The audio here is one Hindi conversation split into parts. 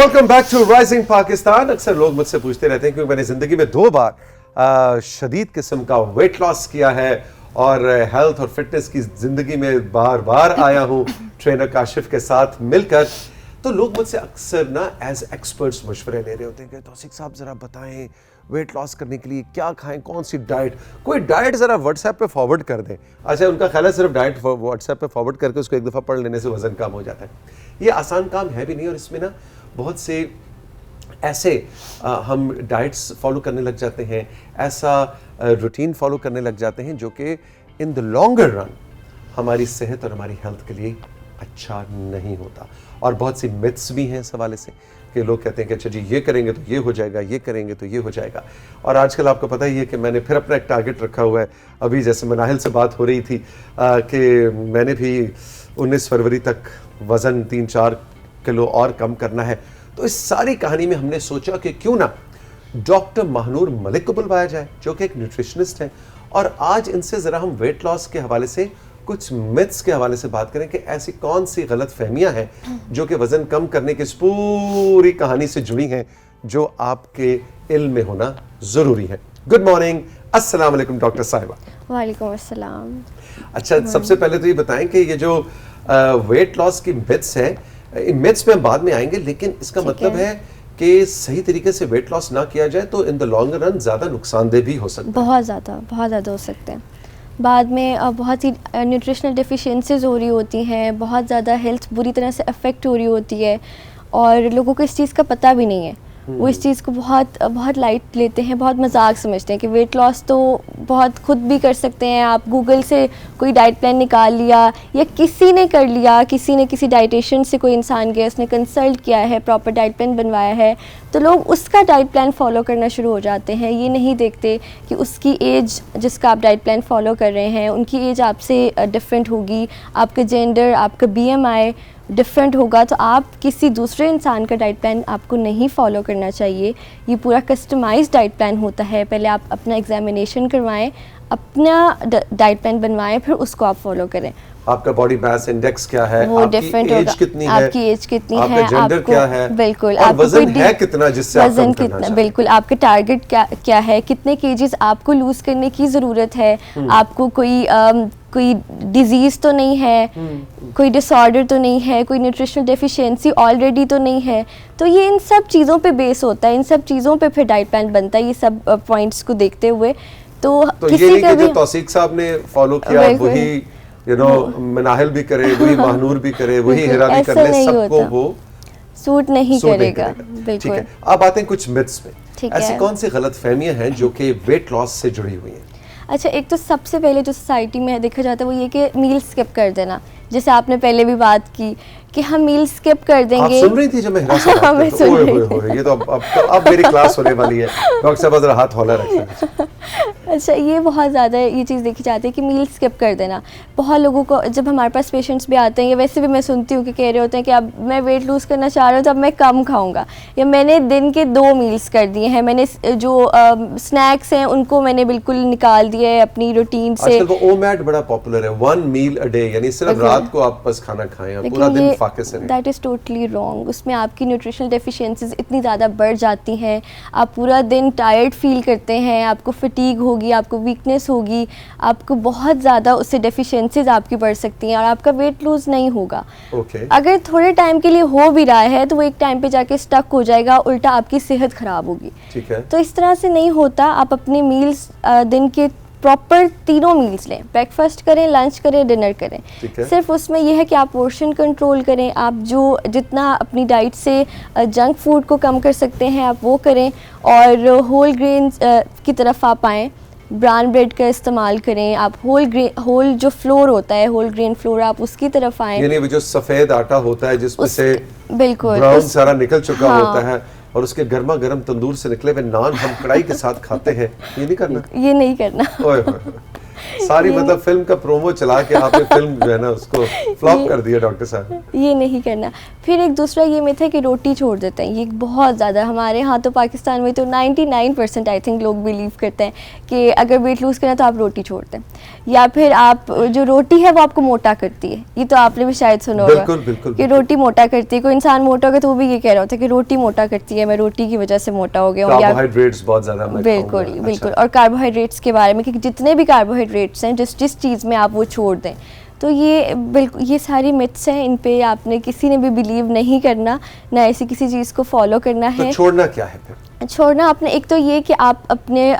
Welcome back to rising Pakistan. अक्सर लोग मुझसे पूछते रहते हैं क्योंकि मैंने जिंदगी में 2 बार शदीद किस्म का वेट लॉस किया है और हेल्थ और फिटनेस की जिंदगी में बार बार आया हूँ ट्रेनर काशिफ के साथ मिलकर। तो लोग मुझसे अक्सर ना एज एक्सपर्ट्स मशवरे ले रहे होते हैं कि तौसीक साहब जरा बताएं वेट लॉस करने के लिए क्या खाएं, कौन सी डाइट, कोई डाइट जरा व्हाट्सएप पे फॉरवर्ड कर दें। अच्छा, उनका ख्याल है सिर्फ डाइट व्हाट्सएप पे फॉरवर्ड करके उसको एक दफ़ा पढ़ लेने से वजन कम हो जाता है। ये आसान काम है भी नहीं और इसमें ना बहुत से ऐसे हम डाइट्स फॉलो करने लग जाते हैं, ऐसा रूटीन फॉलो करने लग जाते हैं जो कि इन द लॉन्गर रन हमारी सेहत और हमारी हेल्थ के लिए अच्छा नहीं होता। और बहुत सी मिथ्स भी हैं इस हवाले से कि लोग कहते हैं कि अच्छा जी ये करेंगे तो ये हो जाएगा, ये करेंगे तो ये हो जाएगा। और आजकल आपको पता ही है कि मैंने फिर अपना एक टारगेट रखा हुआ है। अभी जैसे मनाहिल से बात हो रही थी कि मैंने भी 19 फरवरी तक वज़न 3-4 किलो और कम करना है। तो इस सारी कहानी में हमने सोचा कि क्यों ना डॉक्टर महानूर मलिक को बुलवाया जाए जो कि एक न्यूट्रिशनिस्ट हैं और आज इनसे ज़रा हम वेट लॉस के हवाले से कुछ मिथ्स के हवाले से बात करें कि ऐसी कौन सी गलत फहमियाँ हैं जो कि वज़न कम करने की इस पूरी कहानी से जुड़ी हैं जो आपके इल्म में होना ज़रूरी है। गुड मॉर्निंग, अस्सलाम वालेकुम डॉक्टर साहिबा। वालेकुम अस्सलाम। अच्छा, सबसे पहले तो ये बताएं कि ये जो वेट लॉस की मिथ्स है, मिथ्स में हम बाद में आएंगे, लेकिन इसका मतलब है कि सही तरीके से वेट लॉस ना किया जाए तो इन द लॉन्ग रन ज़्यादा नुकसानदेह भी हो सकता है। बहुत ज़्यादा हो सकते हैं। बाद में बहुत ही न्यूट्रिशनल डिफिशिएंसीज हो रही होती हैं, बहुत ज़्यादा हेल्थ बुरी तरह से अफेक्ट हो रही होती है और लोगों को इस चीज़ का पता भी नहीं है। वो इस चीज़ को बहुत लाइट लेते हैं, बहुत मजाक समझते हैं कि वेट लॉस तो बहुत खुद भी कर सकते हैं। आप गूगल से कोई डाइट प्लान निकाल लिया या किसी ने कर लिया, किसी ने किसी डाइटिशियन से कोई इंसान गया, उसने कंसल्ट किया है, प्रॉपर डाइट प्लान बनवाया है, तो लोग उसका डाइट प्लान फॉलो करना शुरू हो जाते हैं। ये नहीं देखते कि उसकी एज जिसका आप डाइट प्लान फॉलो कर रहे हैं उनकी एज आपसे डिफरेंट होगी, आपका जेंडर, आपका BMI डिफरेंट होगा, तो आप किसी दूसरे इंसान का डाइट प्लान आपको नहीं फॉलो करना चाहिए। ये पूरा कस्टमाइज्ड डाइट प्लान होता है। पहले आप अपना एग्जामिनेशन करवाएं, अपना डाइट प्लान बनवाएं, फिर उसको आप फॉलो करें। आपका बॉडी मास इंडेक्स क्या है, वो डिफरेंट होगा, आपकी एज कितनी है, जेंडर क्या है, बिल्कुल, और वजन है कितना जिससे आप कम करना चाहते हैं, बिल्कुल, आपका टारगेट क्या है, कितने केजीज आपको लूज करने की ज़रूरत है, आपको कोई डिजीज़ तो नहीं है, कोई डिसऑर्डर तो नहीं है, कोई न्यूट्रिशनल डेफिशिएंसी ऑलरेडी तो नहीं है। तो ये इन सब चीज़ों पे बेस होता है, इन सब चीज़ों पे फिर डाइट प्लान बनता है, ये सब पॉइंट्स को देखते हुए। तो किसी ये नहीं कि जो तौसीक साहब ने फॉलो किया वही मनाहिल भी करे, वही महानूर भी करे, वही हिरा भी कर ले, सबको वो सूट नहीं करेगा। ठीक है, अब आते हैं कुछ मिथ्स में। ऐसी कौन सी गलत फहमियां हैं जो कि वेट लॉस से जुड़ी हुई हैं? अच्छा, एक तो सबसे पहले जो सोसाइटी में देखा जाता है वो ये कि मील स्किप कर देना। जैसे आपने पहले भी बात की कि हम मील स्किप कर देंगे। आप सुन रही थी जब मैं हिरा से बात कर रही थी? ये तो अब मेरी क्लास होने वाली है। डॉक्टर साहब जरा हाथ हौला रखें। अच्छा, ये बहुत ज़्यादा ये चीज़ देखी जाती है कि मील स्किप कर देना। बहुत लोगों को जब हमारे पास पेशेंट्स भी आते हैं या वैसे भी मैं सुनती हूँ कि कह रहे होते हैं कि अब मैं वेट लूज़ करना चाह रहा हूँ तो अब मैं कम खाऊंगा, या मैंने दिन के 2 मील्स कर दिए हैं, मैंने जो स्नैक्स हैं उनको मैंने बिल्कुल निकाल दिया है अपनी रूटीन से। आजकल वो ओमैड बड़ा पॉपुलर है, 1 मील अ डे, यानी सिर्फ रात को आप बस खाना खाएं, पूरा दिन फाके से। That is totally wrong. उसमें आपकी न्यूट्रिशनल डेफिशिएंसीज इतनी ज़्यादा बढ़ जाती हैं, आप पूरा दिन टायर्ड फील करते हैं, आपको फटीग होगी, आपको वीकनेस होगी, आपको बहुत ज़्यादा उससे डेफिशिएंसीज आपकी बढ़ सकती हैं और आपका वेट लूज़ नहीं होगा। अगर थोड़े टाइम के लिए हो भी रहा है तो वो एक टाइम पे जाके स्टक हो जाएगा, उल्टा आपकी सेहत ख़राब होगी। ठीक है, तो इस तरह से नहीं होता। आप अपने मील्स दिन के प्रॉपर 3 मील्स लें, ब्रेकफास्ट करें, लंच करें, डिनर करें। सिर्फ उसमें यह है कि आप पोर्शन कंट्रोल करें, आप जो जितना अपनी डाइट से जंक फूड को कम कर सकते हैं आप वो करें और होल ग्रेन की तरफ आप आएँ। ब्राउन ब्रेड का इस्तेमाल करें, आप होल जो फ्लोर होता है, होल ग्रेन फ्लोर, आप उसकी तरफ आएँ। यानी वो जो सफ़ेद आटा होता है जिसमें से बिल्कुल ब्राउन सारा निकल चुका होता है और उसके गर्मा गर्म तंदूर से निकले हुए नान हम कढ़ाई के साथ खाते हैं, ये नहीं करना। ये नहीं करना। सारी मतलब फिल्म का प्रोमो चला के आपने फिल्म जो है ना उसको फ्लॉप कर दिया डॉक्टर साहब। ये नहीं करना। फिर एक दूसरा ये मिथ है कि रोटी छोड़ देते हैं, ये बहुत ज़्यादा हमारे यहाँ तो पाकिस्तान में तो 99% आई थिंक लोग बिलीव करते हैं कि अगर वेट लूज़ करना तो आप रोटी छोड़ दें, या फिर आप जो रोटी है वो आपको मोटा करती है। ये तो आपने भी शायद सुना होगा बिल्कुल बिल्कुल कि रोटी मोटा करती है। कोई इंसान मोटा होगा तो वो भी ये कह रहा होता है कि रोटी मोटा करती है, मैं रोटी की वजह से मोटा हो गया हूँ। कार्बोहाइड्रेट्स बहुत ज्यादा मैं बिल्कुल खाऊंगा। बिल्कुल। अच्छा। और कार्बोहाइड्रेट्स के बारे में कि जितने भी कार्बोहाइड्रेट्स हैं जिस जिस चीज़ में आप वो छोड़ दें, तो ये बिल्कुल ये सारी मिथ्स हैं, इन पे आपने किसी ने भी बिलीव नहीं करना, ना ऐसी किसी चीज़ को फॉलो करना है। तो छोड़ना क्या है फिर? छोड़ना आपने एक तो ये कि आप अपने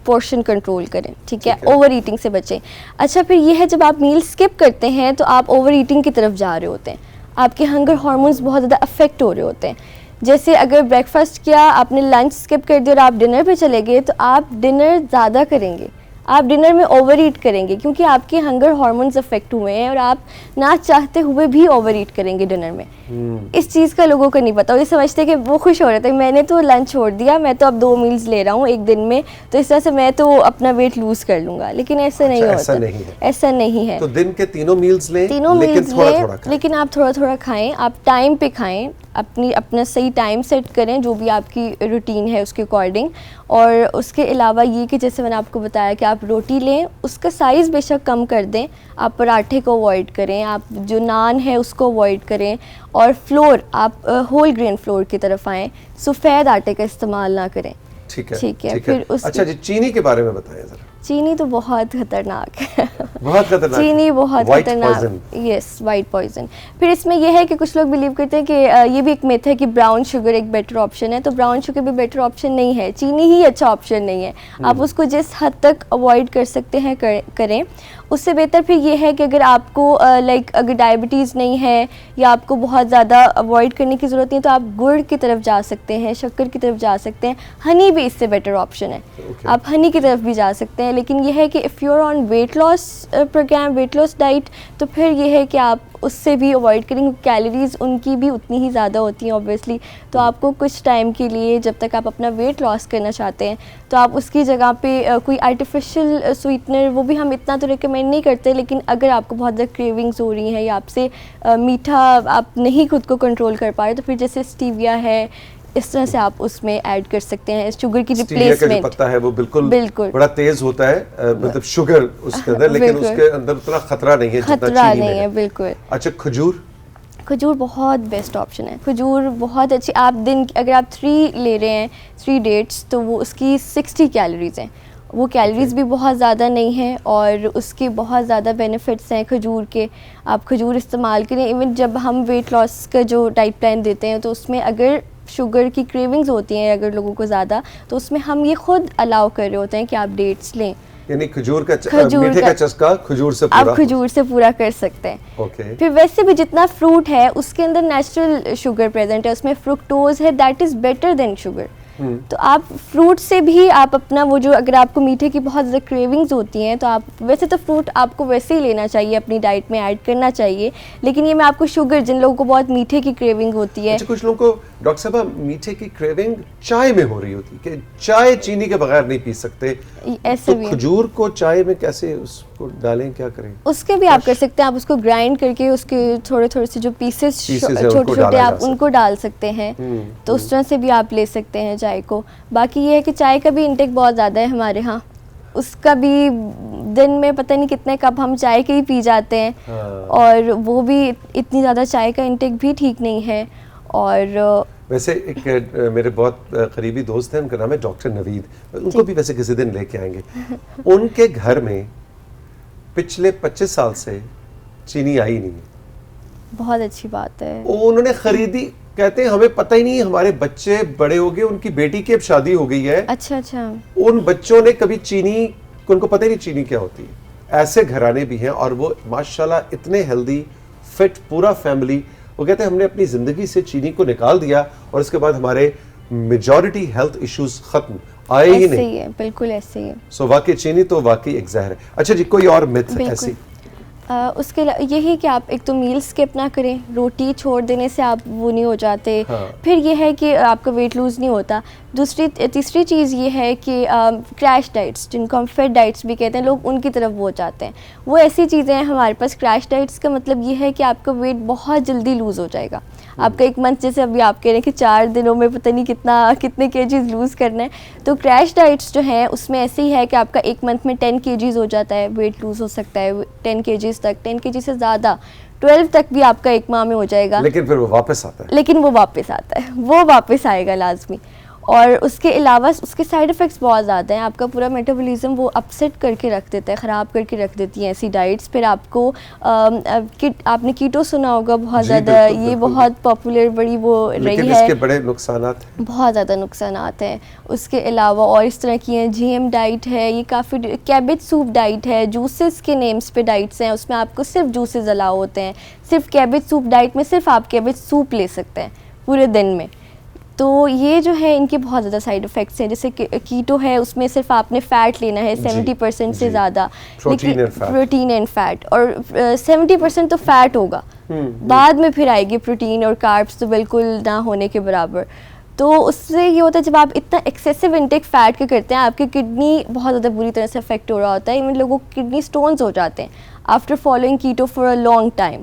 पोर्शन कंट्रोल करें, ठीक है, ओवर ईटिंग से बचें। अच्छा, फिर ये है जब आप मील स्किप करते हैं तो आप ओवर ईटिंग की तरफ जा रहे होते हैं, आपके हंगर हार्मोन्स बहुत ज़्यादा अफेक्ट हो रहे होते हैं। जैसे अगर ब्रेकफास्ट किया, आपने लंच स्किप कर दिया और आप डिनर पे चले गए, तो आप डिनर ज़्यादा करेंगे, आप डिनर में ओवर ईट करेंगे क्योंकि आपके हंगर हार्मोन्स अफेक्ट हुए हैं और आप ना चाहते हुए भी ओवर ईट करेंगे डिनर में। इस चीज़ का लोगों को नहीं पता, ये समझते हैं कि वो खुश हो रहे थे मैंने तो लंच छोड़ दिया, मैं तो अब 2 मील्स ले रहा हूँ एक दिन में, तो इस तरह से मैं तो अपना वेट लूज़ कर लूँगा। लेकिन ऐसा नहीं होता, ऐसा नहीं है। तो दिन के तीनों मील्स लें, तीनों मील्स लें, लें, लेकिन आप थोड़ा थोड़ा खाएं, आप टाइम पे खाएं, अपना सही टाइम सेट करें जो भी आपकी रूटीन है उसके अकॉर्डिंग। और उसके अलावा ये कि जैसे मैंने आपको बताया कि आप रोटी लें, उसका साइज़ बेशक कम कर दें, आप पराठे को अवॉइड करें, आप जो नान है उसको अवॉइड करें, और फ्लोर आप होल ग्रेन फ्लोर की तरफ आएँ, सफ़ेद आटे का इस्तेमाल ना करें। ठीक है, ठीक है। ठीक फिर है। अच्छा जी, चीनी के बारे में बताएं जरा। चीनी तो बहुत खतरनाक है। बहुत खतरनाक, चीनी बहुत खतरनाक, यस, वाइट पॉइजन। फिर इसमें यह है कि कुछ लोग बिलीव करते हैं कि ये भी एक मिथ है कि ब्राउन शुगर एक बेटर ऑप्शन है, तो ब्राउन शुगर भी बेटर ऑप्शन नहीं है, चीनी ही अच्छा ऑप्शन नहीं है। आप उसको जिस हद तक अवॉइड कर सकते हैं करें। उससे बेहतर फिर ये है कि अगर आपको अगर डायबिटीज़ नहीं है या आपको बहुत ज़्यादा अवॉइड करने की ज़रूरत नहीं है, तो आप गुड़ की तरफ जा सकते हैं, शक्कर की तरफ जा सकते हैं। हनी भी इससे बेटर ऑप्शन है, आप हनी की तरफ भी जा सकते हैं। लेकिन यह है कि if you are on weight loss programme, weight loss diet, तो फिर यह है कि आप उससे भी अवॉइड करेंगे, कैलोरीज़ उनकी भी उतनी ही ज़्यादा होती हैं ऑब्वियसली। तो आपको कुछ टाइम के लिए, जब तक आप अपना वेट लॉस करना चाहते हैं, तो आप उसकी जगह पे कोई आर्टिफिशियल स्वीटनर, वो भी हम इतना तो रिकमेंड नहीं करते, लेकिन अगर आपको बहुत ज़्यादा क्रेविंग्स हो रही हैं या आपसे मीठा आप नहीं खुद को कंट्रोल कर पा रहे, तो फिर जैसे स्टीविया है, इस तरह से आप उसमें ऐड कर सकते हैं शुगर की रिप्लेसमेंट। पत्ता है वो बिल्कुल बड़ा तेज होता है, मतलब शुगर उसके अंदर, लेकिन उसके अंदर उतना खतरा नहीं है जितना चीनी में है। बिल्कुल। अच्छा, खजूर? खजूर बहुत बेस्ट ऑप्शन है, खजूर बहुत अच्छी। आप दिन अगर आप 3 ले रहे हैं, 3 डेट्स, तो वो उसकी 60 कैलोरीज़ हैं, वो कैलोरीज़ भी बहुत ज़्यादा नहीं हैं और उसके बहुत ज़्यादा बेनिफिट्स हैं खजूर के। आप खजूर इस्तेमाल करें। इवन जब हम वेट लॉस का जो डाइट प्लान देते हैं, तो उसमें अगर शुगर की क्रेविंग्स होती हैं अगर लोगों को ज़्यादा, तो उसमें हम ये खुद अलाउ कर रहे होते हैं कि आप डेट्स लें, यानी खजूर का मीठे का चस्का खजूर से आप खजूर से पूरा कर सकते हैं। ओके। फिर वैसे भी जितना फ्रूट है उसके अंदर नेचुरल शुगर प्रेजेंट है, उसमें फ्रुक्टोज है, that is better than sugar. तो आप फ्रूट से भी आप अपना वो जो, अगर आपको मीठे की बहुत ज़्यादा क्रेविंग्स होती हैं, तो आप वैसे तो फ्रूट आपको वैसे ही लेना चाहिए, अपनी डाइट में ऐड करना चाहिए। लेकिन ये मैं आपको शुगर, जिन लोगों को बहुत मीठे की क्रेविंग होती है। अच्छा, कुछ लोगों को डॉक्टर साहब मीठे की क्रेविंग चाय में हो रही होती है कि चाय चीनी के बगैर नहीं पी सकते, ऐसे तो भी खजूर को चाय में कैसे उसको डालें, क्या करें? उसके भी आप कर सकते हैं, आप उसको ग्राइंड करके उसके थोड़े थोड़े से जो पीसेस छोटे छोटे आप उनको डाल सकते हैं, तो उस तरह से भी आप ले सकते हैं चाय को। बाकी ये है कि चाय का भी इंटेक बहुत ज़्यादा है हमारे यहाँ, उसका भी दिन में पता नहीं कितने कप हम चाय के ही पी जाते हैं। और वो भी इतनी ज़्यादा चाय का इंटेक भी ठीक नहीं है। और वैसे एक मेरे बहुत करीबी दोस्त हैं, उनका नाम है डॉक्टर नवीद, उनको भी वैसे किसी दिन लेके आएंगे। उनके घर में पिछले 25 साल से चीनी आई नहीं है। बहुत अच्छी बात है। उन्होंने खरीदी, कहते हैं हमें पता ही नहीं, हमारे बच्चे बड़े हो गए, उनकी बेटी की अब शादी हो गई है। अच्छा अच्छा। उन बच्चों ने कभी चीनी, उनको पता ही नहीं चीनी क्या होती है। ऐसे घराने भी हैं और वो माशाल्लाह इतने हेल्दी, फिट, पूरा फैमिली। वो कहते हैं हमने अपनी जिंदगी से चीनी को निकाल दिया और इसके बाद हमारे मेजॉरिटी हेल्थ इश्यूज खत्म, आए ही नहीं। है, बिल्कुल ऐसे ही है। सो वाकई चीनी तो वाकई एक जहर है। अच्छा जी, कोई और मिथ ऐसी? उसके यही कि आप एक तो मील स्किप ना करें, रोटी छोड़ देने से आप वो नहीं हो जाते। हाँ। फिर ये है कि आपका वेट लूज़ नहीं होता। तीसरी चीज़ ये है कि क्रैश डाइट्स, जिनको हम फेड डाइट्स भी कहते हैं, लोग उनकी तरफ वो जाते हैं। वो ऐसी चीज़ें हैं हमारे पास। क्रैश डाइट्स का मतलब ये है कि आपका वेट बहुत जल्दी लूज़ हो जाएगा। आपका एक मंथ, जैसे अभी आप कह रहे हैं कि 4 दिनों में पता नहीं कितने केजीज़ लूज़ करना है, तो क्रैश डाइट्स जो हैं उसमें ऐसे ही है कि आपका एक मंथ में 10 केजीज़ हो जाता है, वेट लूज़ हो सकता है 10 केजीज़ तक, 10 केजी से ज़्यादा 12 तक भी आपका एक माह में हो जाएगा। लेकिन फिर वो वापस आता है। लेकिन वो वापस आता है, वो वापस आएगा लाजमी। और उसके अलावा उसके साइड इफ़ेक्ट्स बहुत ज़्यादा हैं। आपका पूरा मेटाबॉलिज्म वो अपसेट करके रख देता है, ख़राब करके रख देती हैं ऐसी डाइट्स। फिर आपको आपने कीटो सुना होगा बहुत ज़्यादा, ये बहुत पॉपुलर बड़ी वो रही है। इसके बड़े नुकसानात, बहुत ज़्यादा नुकसानात हैं। उसके अलावा और इस तरह की हैं, GM डाइट है, ये काफ़ी कैबेज सूप डाइट है, जूसेस के नेम्स पे डाइट्स हैं, उसमें आपको सिर्फ जूसेस अलाउ होते हैं। सिर्फ कैबेज सूप डाइट में सिर्फ आप कैबेज सूप ले सकते हैं पूरे दिन में। तो ये जो है इनके बहुत ज़्यादा साइड इफ़ेक्ट्स हैं। जैसे कीटो है, उसमें सिर्फ आपने फ़ैट लेना है 70% से ज़्यादा, प्रोटीन एंड फैट, और 70% तो फैट होगा, बाद में फिर आएगी प्रोटीन और कार्ब्स तो बिल्कुल ना होने के बराबर। तो उससे ये होता है जब आप इतना एक्सेसिव इंटेक फ़ैट के करते हैं, आपकी किडनी बहुत ज़्यादा बुरी तरह से अफेक्ट हो रहा होता है। इवन लोगों को किडनी स्टोन्स हो जाते हैं after following keto for a long time.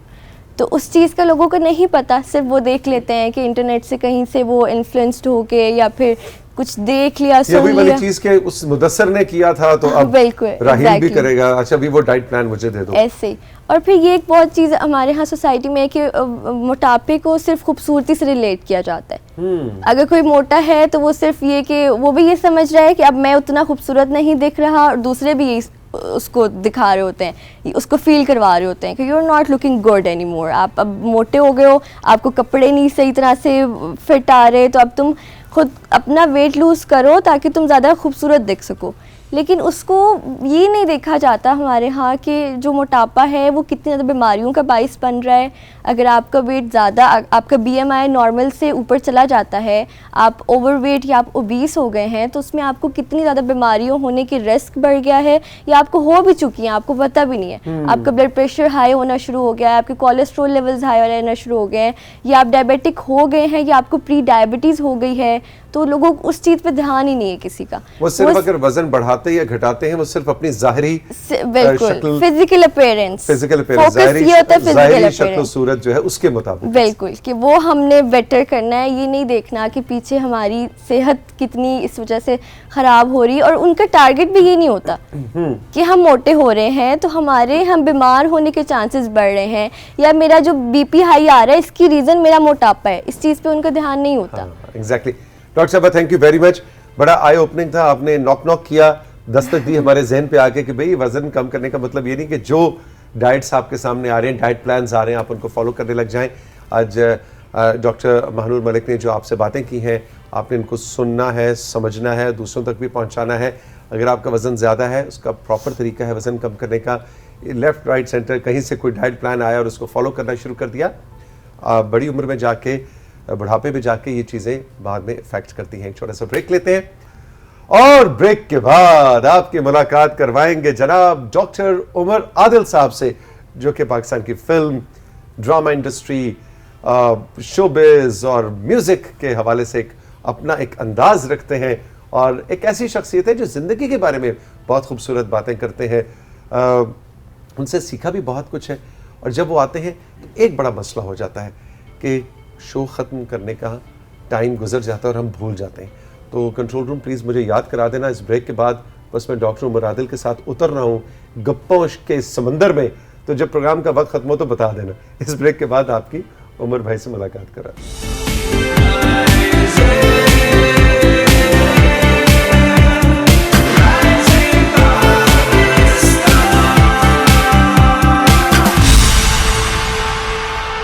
तो उस चीज़ का लोगों को नहीं पता, सिर्फ वो देख लेते हैं कि इंटरनेट से कहीं से वो इन्फ्लुएंस्ड होके या फिर कुछ देख लिया, सुन लिया। वाली चीज़ के उस मुदस्सर ने किया था तो अब राहील भी करेगा, अच्छा भी वो डाइट प्लान मुझे दे दो, ऐसे ही। और फिर ये एक बहुत चीज़ हमारे यहाँ सोसाइटी में है कि मोटापे को सिर्फ खूबसूरती से रिलेट किया जाता है। अगर कोई मोटा है तो वो सिर्फ ये कि वो भी ये समझ रहा है कि अब मैं उतना खूबसूरत नहीं दिख रहा, और दूसरे भी यही उसको दिखा रहे होते हैं, उसको फील करवा रहे होते हैं कि you are not looking good any more. आप अब मोटे हो गए हो, आपको कपड़े नहीं सही तरह से फिट आ रहे, तो अब तुम खुद अपना वेट लूज़ करो ताकि तुम ज़्यादा खूबसूरत दिख सको। लेकिन उसको ये नहीं देखा जाता हमारे यहाँ कि जो मोटापा है वो कितनी ज़्यादा बीमारियों का बाइस बन रहा है। अगर आपका वेट ज़्यादा, आपका BMI नॉर्मल से ऊपर चला जाता है, आप ओवरवेट या आप ओबीस हो गए हैं, तो उसमें आपको कितनी ज़्यादा बीमारियों होने की रिस्क बढ़ गया है, या आपको हो भी चुकी हैं, आपको पता भी नहीं है। आपका ब्लड प्रेशर हाई होना शुरू हो गया है, आपके कोलेस्ट्रॉल लेवल्स हाई रहना शुरू हो गए हैं, या आप डायबिटिक हो गए हैं, या आपको प्री डायबिटीज़ हो गई है। तो लोगों को उस चीज़ पे ध्यान ही नहीं है किसी का। वो सिर्फ अगर वजन बढ़ाते या घटाते हैं, वो सिर्फ अपनी ज़ाहिरी बिल्कुल फिजिकल अपीयरेंस, ज़ाहिरी शक्ल सूरत जो है उसके मुताबिक, बिल्कुल कि वो हमने बेटर करना है। ये नहीं देखना कि पीछे हमारी सेहत कितनी इस वजह से ख़राब हो रही है। और उनका टारगेट भी ये नहीं होता कि हम मोटे हो रहे हैं तो हम बीमार होने के चांसेस बढ़ रहे हैं, या मेरा जो BP हाई आ रहा है इसकी रीज़न मेरा मोटापा है। इस चीज़ पे उनका ध्यान नहीं होता। एग्जैक्टली। डॉक्टर साहब, थैंक यू वेरी मच। बड़ा आई ओपनिंग था, आपने नॉक किया, दस्तक दी हमारे जहन पे आके कि भाई वजन कम करने का मतलब ये नहीं कि जो डाइट्स आपके सामने आ रहे हैं, डाइट प्लान्स आ रहे हैं, आप उनको फॉलो करने लग जाएं। आज डॉक्टर महानूर मलिक ने जो आपसे बातें की हैं, आपने इनको सुनना है, समझना है, दूसरों तक भी पहुंचाना है। अगर आपका वज़न ज़्यादा है, उसका प्रॉपर तरीका है वज़न कम करने का। लेफ़्ट राइट सेंटर कहीं से कोई डाइट प्लान आया और उसको फॉलो करना शुरू कर दिया, बड़ी उम्र में जाके, बुढ़ापे में जाके ये चीज़ें बाद में इफेक्ट करती हैं। एक छोटा सा ब्रेक लेते हैं और ब्रेक के बाद आपकी मुलाकात करवाएंगे जनाब डॉक्टर उमर आदिल साहब से, जो कि पाकिस्तान की फिल्म, ड्रामा इंडस्ट्री, शोबिज़ और म्यूज़िक के हवाले से अपना एक अंदाज़ रखते हैं, और एक ऐसी शख्सियत है जो ज़िंदगी के बारे में बहुत खूबसूरत बातें करते हैं। उनसे सीखा भी बहुत कुछ है। और जब वो आते हैं तो एक बड़ा मसला हो जाता है कि शो ख़त्म करने का टाइम गुजर जाता है और हम भूल जाते हैं। तो कंट्रोल रूम प्लीज़ मुझे याद करा देना इस ब्रेक के बाद। बस मैं डॉक्टर उमर आदिल के साथ उतर रहा हूँ गप्पों के समंदर में, तो जब प्रोग्राम का वक्त ख़त्म हो तो बता देना। इस ब्रेक के बाद आपकी उमर भाई से मुलाकात करा।